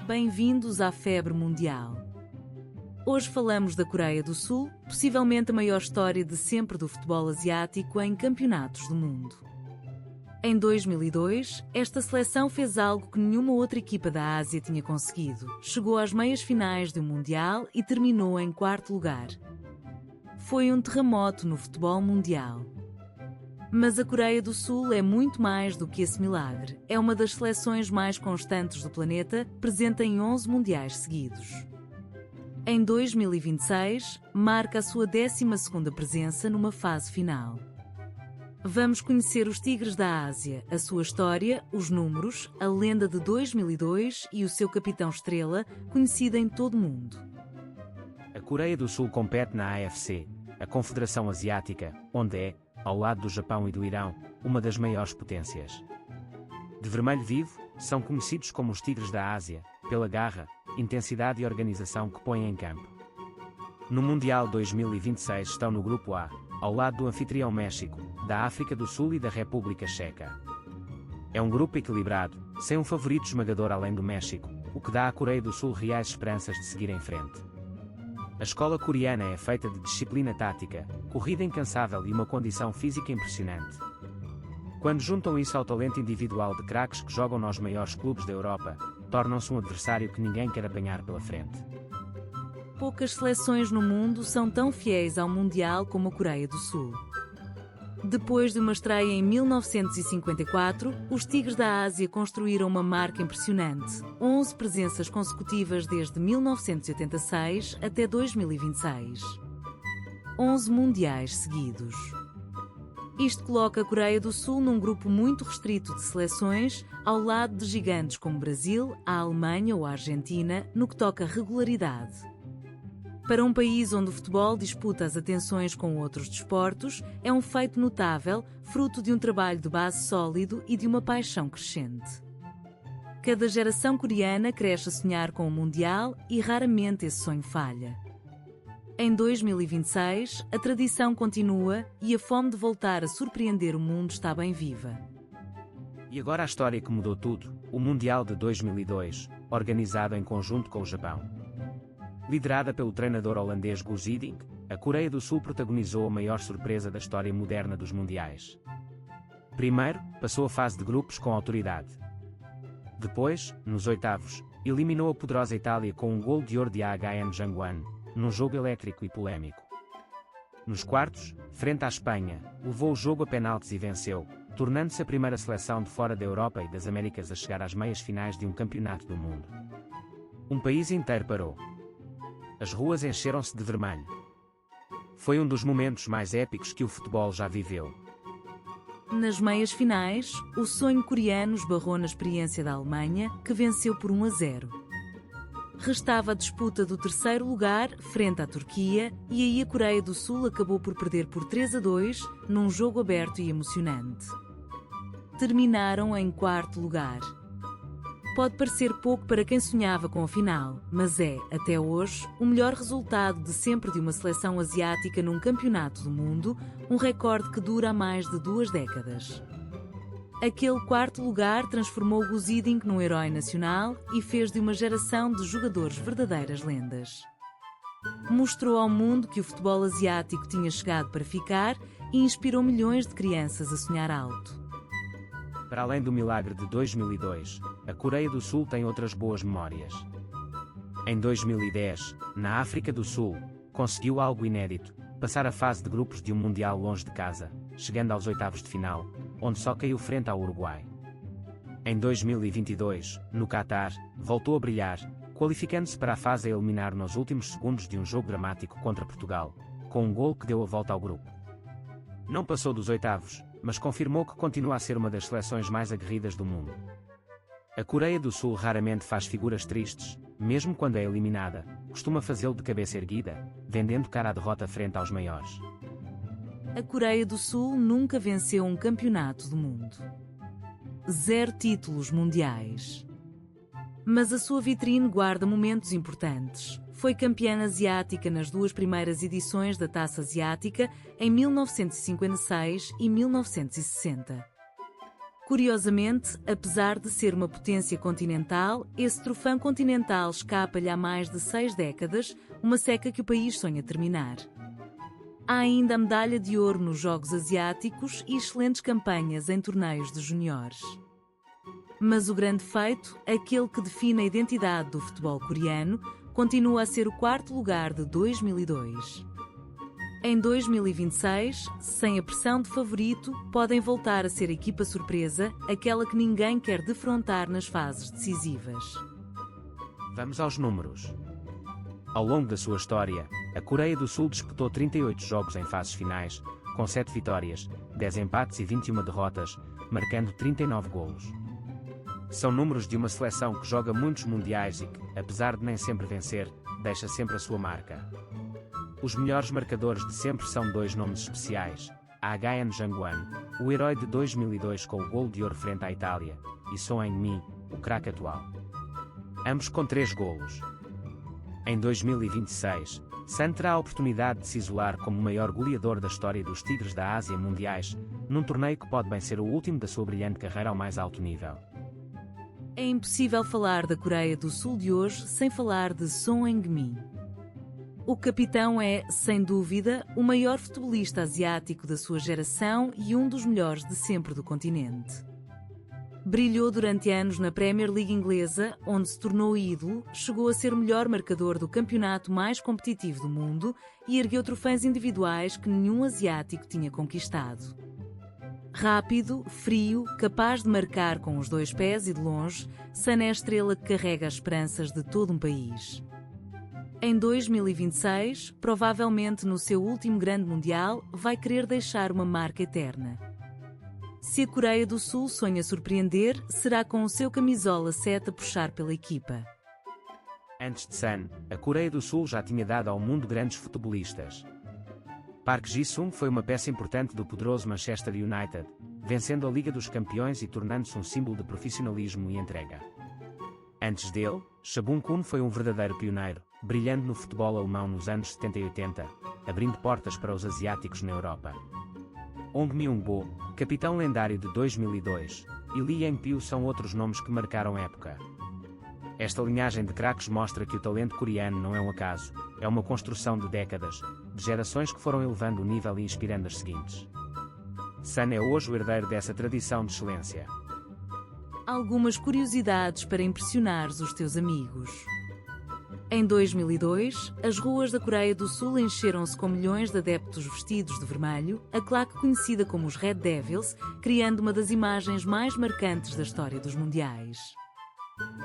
Bem-vindos à Febre Mundial. Hoje falamos da Coreia do Sul, possivelmente a maior história de sempre do futebol asiático em campeonatos do mundo. Em 2002, esta seleção fez algo que nenhuma outra equipa da Ásia tinha conseguido. Chegou às meias finais do Mundial e terminou em quarto lugar. Foi um terremoto no futebol mundial. Mas a Coreia do Sul é muito mais do que esse milagre. É uma das seleções mais constantes do planeta, presente em 11 mundiais seguidos. Em 2026, marca a sua 12ª presença numa fase final. Vamos conhecer os Tigres da Ásia, a sua história, os números, a lenda de 2002 e o seu capitão estrela, conhecido em todo o mundo. A Coreia do Sul compete na AFC, a Confederação Asiática, onde é, ao lado do Japão e do Irão, uma das maiores potências. De vermelho vivo, são conhecidos como os Tigres da Ásia, pela garra, intensidade e organização que põem em campo. No Mundial 2026 estão no Grupo A, ao lado do anfitrião México, da África do Sul e da República Checa. É um grupo equilibrado, sem um favorito esmagador além do México, o que dá à Coreia do Sul reais esperanças de seguir em frente. A escola coreana é feita de disciplina tática, corrida incansável e uma condição física impressionante. Quando juntam isso ao talento individual de craques que jogam nos maiores clubes da Europa, tornam-se um adversário que ninguém quer apanhar pela frente. Poucas seleções no mundo são tão fiéis ao Mundial como a Coreia do Sul. Depois de uma estreia em 1954, os Tigres da Ásia construíram uma marca impressionante, 11 presenças consecutivas desde 1986 até 2026. 11 mundiais seguidos. Isto coloca a Coreia do Sul num grupo muito restrito de seleções, ao lado de gigantes como o Brasil, a Alemanha ou a Argentina, no que toca a regularidade. Para um país onde o futebol disputa as atenções com outros desportos, é um feito notável, fruto de um trabalho de base sólido e de uma paixão crescente. Cada geração coreana cresce a sonhar com o Mundial e raramente esse sonho falha. Em 2026, a tradição continua e a fome de voltar a surpreender o mundo está bem viva. E agora a história que mudou tudo, o Mundial de 2002, organizado em conjunto com o Japão. Liderada pelo treinador holandês Guus Hiddink, a Coreia do Sul protagonizou a maior surpresa da história moderna dos mundiais. Primeiro, passou a fase de grupos com autoridade. Depois, nos oitavos, eliminou a poderosa Itália com um gol de ouro de AHN Jangwon, num jogo elétrico e polêmico. Nos quartos, frente à Espanha, levou o jogo a penaltis e venceu, tornando-se a primeira seleção de fora da Europa e das Américas a chegar às meias finais de um campeonato do mundo. Um país inteiro parou. As ruas encheram-se de vermelho. Foi um dos momentos mais épicos que o futebol já viveu. Nas meias finais, o sonho coreano esbarrou na experiência da Alemanha, que venceu por 1-0. Restava a disputa do terceiro lugar, frente à Turquia, e aí a Coreia do Sul acabou por perder por 3-2, num jogo aberto e emocionante. Terminaram em quarto lugar. Pode parecer pouco para quem sonhava com a final, mas é, até hoje, o melhor resultado de sempre de uma seleção asiática num campeonato do mundo, um recorde que dura há mais de 2 décadas. Aquele quarto lugar transformou Guus Hiddink num herói nacional e fez de uma geração de jogadores verdadeiras lendas. Mostrou ao mundo que o futebol asiático tinha chegado para ficar e inspirou milhões de crianças a sonhar alto. Para além do milagre de 2002, a Coreia do Sul tem outras boas memórias. Em 2010, na África do Sul, conseguiu algo inédito, passar a fase de grupos de um Mundial longe de casa, chegando aos oitavos de final, onde só caiu frente ao Uruguai. Em 2022, no Catar, voltou a brilhar, qualificando-se para a fase a eliminar nos últimos segundos de um jogo dramático contra Portugal, com um gol que deu a volta ao grupo. Não passou dos oitavos, mas confirmou que continua a ser uma das seleções mais aguerridas do mundo. A Coreia do Sul raramente faz figuras tristes, mesmo quando é eliminada, costuma fazê-lo de cabeça erguida, vendendo cara à derrota frente aos maiores. A Coreia do Sul nunca venceu um campeonato do mundo. 0 títulos mundiais. Mas a sua vitrine guarda momentos importantes. Foi campeã asiática nas 2 primeiras edições da Taça Asiática, em 1956 e 1960. Curiosamente, apesar de ser uma potência continental, esse troféu continental escapa-lhe há mais de 6 décadas, uma seca que o país sonha terminar. Há ainda a medalha de ouro nos Jogos Asiáticos e excelentes campanhas em torneios de juniores. Mas o grande feito, aquele que define a identidade do futebol coreano, continua a ser o quarto lugar de 2002. Em 2026, sem a pressão de favorito, podem voltar a ser a equipa surpresa, aquela que ninguém quer defrontar nas fases decisivas. Vamos aos números. Ao longo da sua história, a Coreia do Sul disputou 38 jogos em fases finais, com 7 vitórias, 10 empates e 21 derrotas, marcando 39 golos. São números de uma seleção que joga muitos mundiais e que, apesar de nem sempre vencer, deixa sempre a sua marca. Os melhores marcadores de sempre são 2 nomes especiais: Ahn Jang-won, o herói de 2002 com o golo de ouro frente à Itália, e Son Heung-min, o craque atual. Ambos com 3 golos. Em 2026, Son terá a oportunidade de se isolar como o maior goleador da história dos Tigres da Ásia Mundiais, num torneio que pode bem ser o último da sua brilhante carreira ao mais alto nível. É impossível falar da Coreia do Sul de hoje sem falar de Son Heung-min. O capitão é, sem dúvida, o maior futebolista asiático da sua geração e um dos melhores de sempre do continente. Brilhou durante anos na Premier League inglesa, onde se tornou ídolo, chegou a ser o melhor marcador do campeonato mais competitivo do mundo e ergueu troféus individuais que nenhum asiático tinha conquistado. Rápido, frio, capaz de marcar com os 2 pés e de longe, Son é a estrela que carrega as esperanças de todo um país. Em 2026, provavelmente no seu último grande mundial, vai querer deixar uma marca eterna. Se a Coreia do Sul sonha surpreender, será com o seu camisola 7 a puxar pela equipa. Antes de Son, a Coreia do Sul já tinha dado ao mundo grandes futebolistas. Park Ji-sung foi uma peça importante do poderoso Manchester United, vencendo a Liga dos Campeões e tornando-se um símbolo de profissionalismo e entrega. Antes dele, Cha Bum-kun foi um verdadeiro pioneiro, brilhando no futebol alemão nos anos 70 e 80, abrindo portas para os asiáticos na Europa. Ong Myung-bo, capitão lendário de 2002, e Lee Yang-pyo são outros nomes que marcaram época. Esta linhagem de craques mostra que o talento coreano não é um acaso, é uma construção de décadas, de gerações que foram elevando o nível e inspirando as seguintes. Son é hoje o herdeiro dessa tradição de excelência. Algumas curiosidades para impressionares os teus amigos. Em 2002, as ruas da Coreia do Sul encheram-se com milhões de adeptos vestidos de vermelho, a claque conhecida como os Red Devils, criando uma das imagens mais marcantes da história dos mundiais.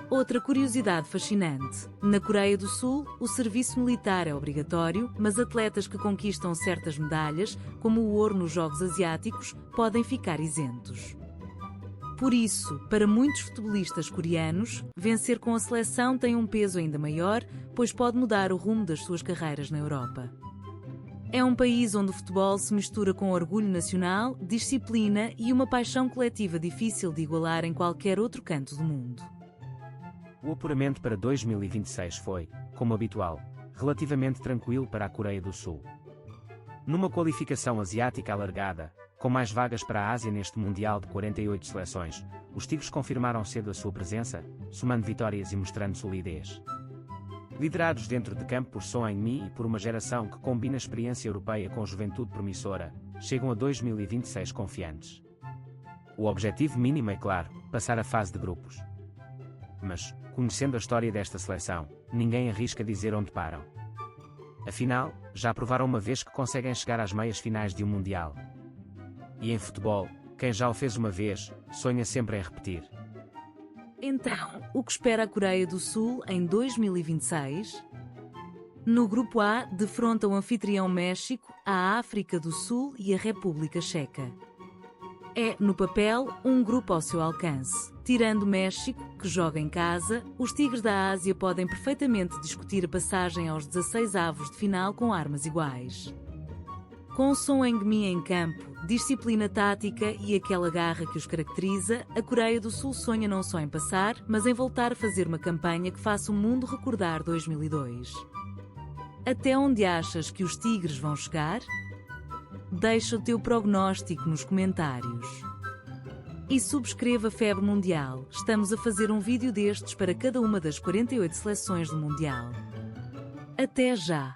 Outra curiosidade fascinante: na Coreia do Sul, o serviço militar é obrigatório, mas atletas que conquistam certas medalhas, como o ouro nos Jogos Asiáticos, podem ficar isentos. Por isso, para muitos futebolistas coreanos, vencer com a seleção tem um peso ainda maior, pois pode mudar o rumo das suas carreiras na Europa. É um país onde o futebol se mistura com orgulho nacional, disciplina e uma paixão coletiva difícil de igualar em qualquer outro canto do mundo. O apuramento para 2026 foi, como habitual, relativamente tranquilo para a Coreia do Sul. Numa qualificação asiática alargada, com mais vagas para a Ásia neste Mundial de 48 seleções, os Tigres confirmaram cedo a sua presença, somando vitórias e mostrando solidez. Liderados dentro de campo por Son Heung-min e por uma geração que combina experiência europeia com juventude promissora, chegam a 2026 confiantes. O objetivo mínimo é, claro, passar a fase de grupos. Mas, conhecendo a história desta seleção, ninguém arrisca dizer onde param. Afinal, já provaram uma vez que conseguem chegar às meias finais de um Mundial. E em futebol, quem já o fez uma vez, sonha sempre em repetir. Então, o que espera a Coreia do Sul em 2026? No Grupo A, defronta o anfitrião México, a África do Sul e a República Checa. É, no papel, um grupo ao seu alcance. Tirando o México, que joga em casa, os Tigres da Ásia podem perfeitamente discutir a passagem aos 16avos de final com armas iguais. Com Son Heung-min em campo, disciplina tática e aquela garra que os caracteriza, a Coreia do Sul sonha não só em passar, mas em voltar a fazer uma campanha que faça o mundo recordar 2002. Até onde achas que os Tigres vão chegar? Deixa o teu prognóstico nos comentários. E subscreva Febre Mundial, estamos a fazer um vídeo destes para cada uma das 48 seleções do Mundial. Até já!